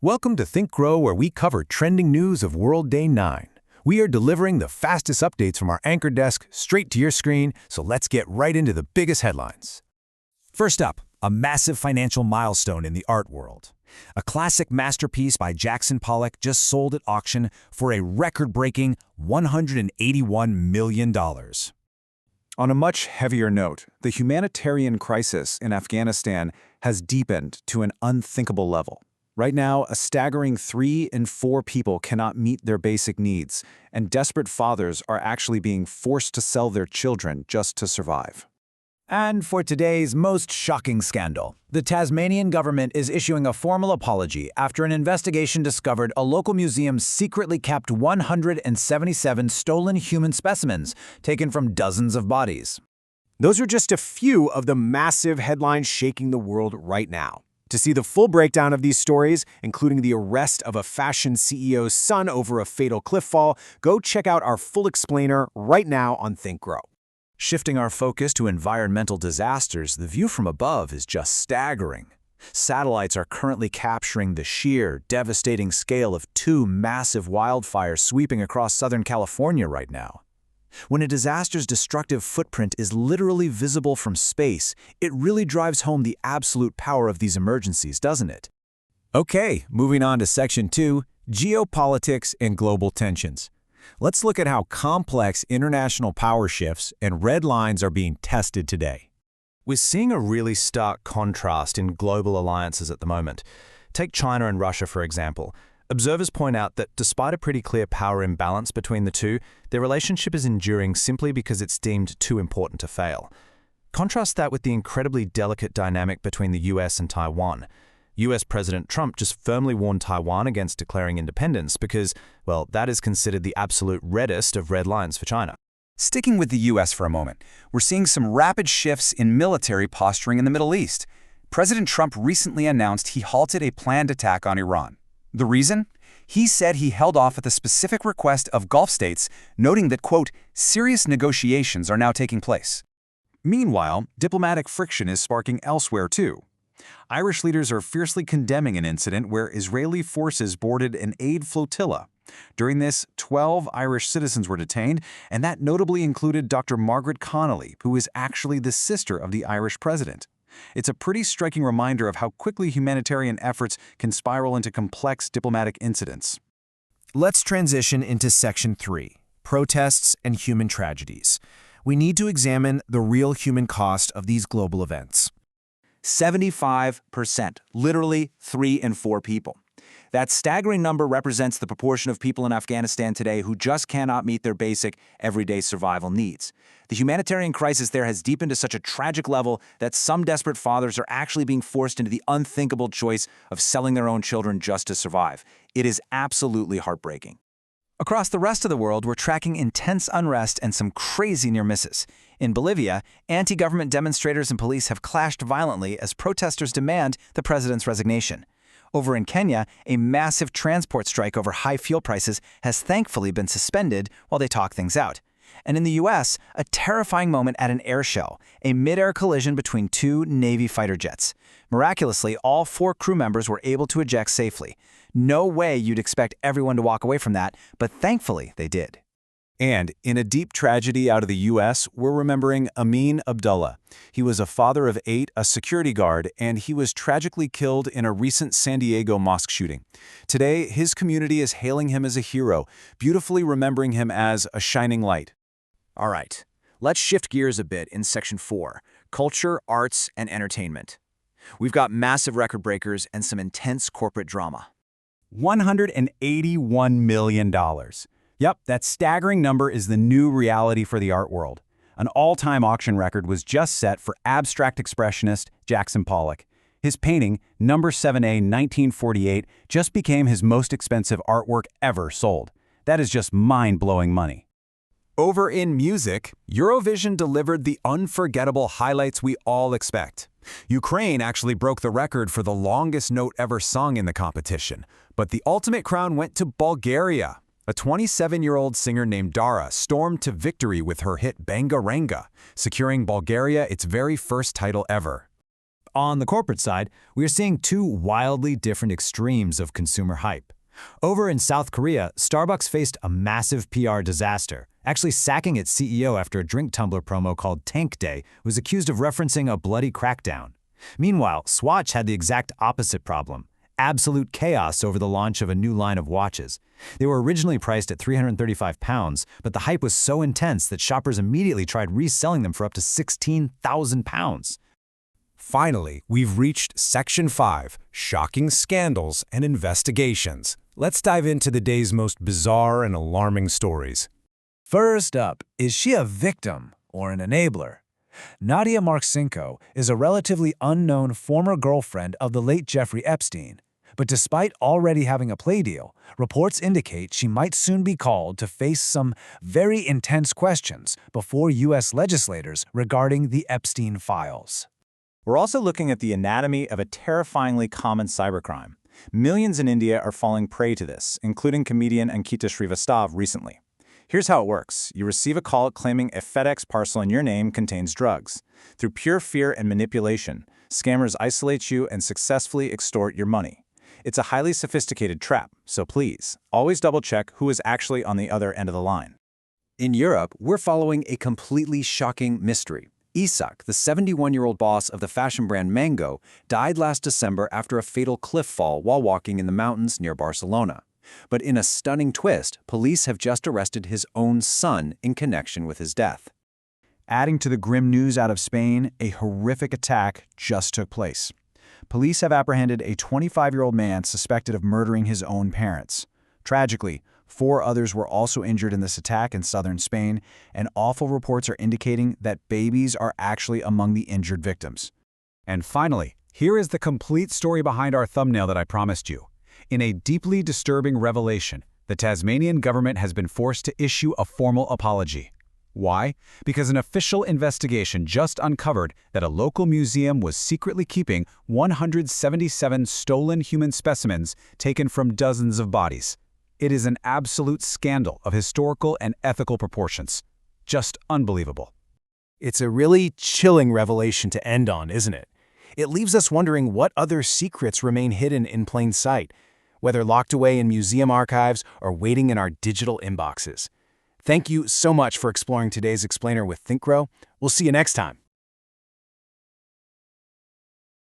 Welcome to Think Grow, where we cover trending news of World Day 9. We are delivering the fastest updates from our anchor desk straight to your screen, so let's get right into the biggest headlines. First up, a massive financial milestone in the art world. A classic masterpiece by Jackson Pollock just sold at auction for a record-breaking $181 million. On a much heavier note, the humanitarian crisis in Afghanistan has deepened to an unthinkable level. Right now, a staggering 3 in 4 people cannot meet their basic needs, and desperate fathers are actually being forced to sell their children just to survive. And for today's most shocking scandal, the Tasmanian government is issuing a formal apology after an investigation discovered a local museum secretly kept 177 stolen human specimens taken from dozens of bodies. Those are just a few of the massive headlines shaking the world right now. To see the full breakdown of these stories, including the arrest of a fashion CEO's son over a fatal cliff fall, go check out our full explainer right now on Think Grow. Shifting our focus to environmental disasters, the view from above is just staggering. Satellites are currently capturing the sheer, devastating scale of 2 massive wildfires sweeping across Southern California right now. When a disaster's destructive footprint is literally visible from space, it really drives home the absolute power of these emergencies, doesn't it? Okay, moving on to Section 2, Geopolitics and Global Tensions. Let's look at how complex international power shifts and red lines are being tested today. We're seeing a really stark contrast in global alliances at the moment. Take China and Russia, for example. Observers point out that despite a pretty clear power imbalance between the two, their relationship is enduring simply because it's deemed too important to fail. Contrast that with the incredibly delicate dynamic between the US and Taiwan. US President Trump just firmly warned Taiwan against declaring independence because, well, that is considered the absolute reddest of red lines for China. Sticking with the US for a moment, we're seeing some rapid shifts in military posturing in the Middle East. President Trump recently announced he halted a planned attack on Iran. The reason? He said he held off at the specific request of Gulf states, noting that, quote, serious negotiations are now taking place. Meanwhile, diplomatic friction is sparking elsewhere too. Irish leaders are fiercely condemning an incident where Israeli forces boarded an aid flotilla. During this, 12 Irish citizens were detained, and that notably included Dr. Margaret Connolly, who is actually the sister of the Irish president. It's a pretty striking reminder of how quickly humanitarian efforts can spiral into complex diplomatic incidents. Let's transition into Section 3, Protests and Human Tragedies. We need to examine the real human cost of these global events. 75%, literally 3 in 4 people. That staggering number represents the proportion of people in Afghanistan today who just cannot meet their basic, everyday survival needs. The humanitarian crisis there has deepened to such a tragic level that some desperate fathers are actually being forced into the unthinkable choice of selling their own children just to survive. It is absolutely heartbreaking. Across the rest of the world, we're tracking intense unrest and some crazy near misses. In Bolivia, anti-government demonstrators and police have clashed violently as protesters demand the president's resignation. Over in Kenya, a massive transport strike over high fuel prices has thankfully been suspended while they talk things out. And in the US, a terrifying moment at an air show, a mid-air collision between 2 Navy fighter jets. Miraculously, all 4 crew members were able to eject safely. No way you'd expect everyone to walk away from that, but thankfully they did. And in a deep tragedy out of the U.S., we're remembering Amin Abdullah. He was a father of 8, a security guard, and he was tragically killed in a recent San Diego mosque shooting. Today, his community is hailing him as a hero, beautifully remembering him as a shining light. All right, let's shift gears a bit in Section 4, Culture, Arts, and Entertainment. We've got massive record breakers and some intense corporate drama. $181 million. Yep, that staggering number is the new reality for the art world. An all-time auction record was just set for abstract expressionist Jackson Pollock. His painting, Number 7A 1948, just became his most expensive artwork ever sold. That is just mind-blowing money. Over in music, Eurovision delivered the unforgettable highlights we all expect. Ukraine actually broke the record for the longest note ever sung in the competition, but the ultimate crown went to Bulgaria. A 27-year-old singer named Dara stormed to victory with her hit Banga Ranga, securing Bulgaria its very first title ever. On the corporate side, we are seeing two wildly different extremes of consumer hype. Over in South Korea, Starbucks faced a massive PR disaster, actually sacking its CEO after a drink tumbler promo called Tank Day was accused of referencing a bloody crackdown. Meanwhile, Swatch had the exact opposite problem: absolute chaos over the launch of a new line of watches. They were originally priced at £335, but the hype was so intense that shoppers immediately tried reselling them for up to £16,000. Finally, we've reached Section 5, Shocking Scandals and Investigations. Let's dive into the day's most bizarre and alarming stories. First up, is she a victim or an enabler? Nadia Marchenko is a relatively unknown former girlfriend of the late Jeffrey Epstein. But despite already having a play deal, reports indicate she might soon be called to face some very intense questions before U.S. legislators regarding the Epstein files. We're also looking at the anatomy of a terrifyingly common cybercrime. Millions in India are falling prey to this, including comedian Ankita Srivastav recently. Here's how it works. You receive a call claiming a FedEx parcel in your name contains drugs. Through pure fear and manipulation, scammers isolate you and successfully extort your money. It's a highly sophisticated trap, so please, always double-check who is actually on the other end of the line. In Europe, we're following a completely shocking mystery. Isak, the 71-year-old boss of the fashion brand Mango, died last December after a fatal cliff fall while walking in the mountains near Barcelona. But in a stunning twist, police have just arrested his own son in connection with his death. Adding to the grim news out of Spain, a horrific attack just took place. Police have apprehended a 25-year-old man suspected of murdering his own parents. Tragically, 4 others were also injured in this attack in southern Spain, and awful reports are indicating that babies are actually among the injured victims. And finally, here is the complete story behind our thumbnail that I promised you. In a deeply disturbing revelation, the Tasmanian government has been forced to issue a formal apology. Why? Because an official investigation just uncovered that a local museum was secretly keeping 177 stolen human specimens taken from dozens of bodies. It is an absolute scandal of historical and ethical proportions. Just unbelievable. It's a really chilling revelation to end on, isn't it? It leaves us wondering what other secrets remain hidden in plain sight, whether locked away in museum archives or waiting in our digital inboxes. Thank you so much for exploring today's explainer with ThinkGrow. We'll see you next time.